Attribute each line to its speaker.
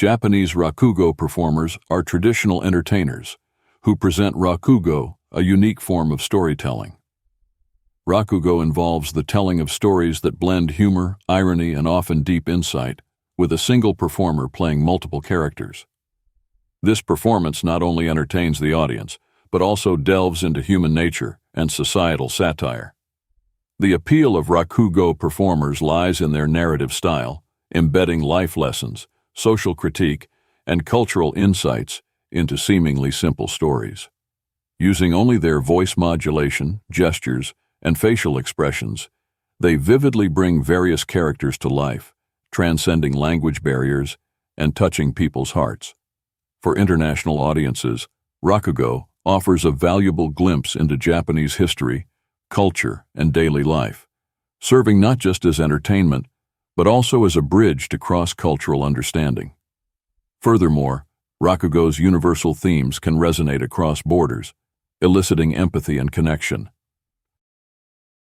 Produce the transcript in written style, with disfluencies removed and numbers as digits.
Speaker 1: Japanese rakugo performers are traditional entertainers who present rakugo, a unique form of storytelling. Rakugo involves the telling of stories that blend humor, irony, and often deep insight, with a single performer playing multiple characters. This performance not only entertains the audience, but also delves into human nature and societal satire. The appeal of rakugo performers lies in their narrative style, embedding life lessons, social critique, and cultural insights into seemingly simple stories. Using only their voice modulation, gestures, and facial expressions, they vividly bring various characters to life, transcending language barriers and touching people's hearts. For international audiences, rakugo offers a valuable glimpse into Japanese history, culture, and daily life, serving not just as entertainment, but also as a bridge to cross-cultural understanding. Furthermore, rakugo's universal themes can resonate across borders, eliciting empathy and connection.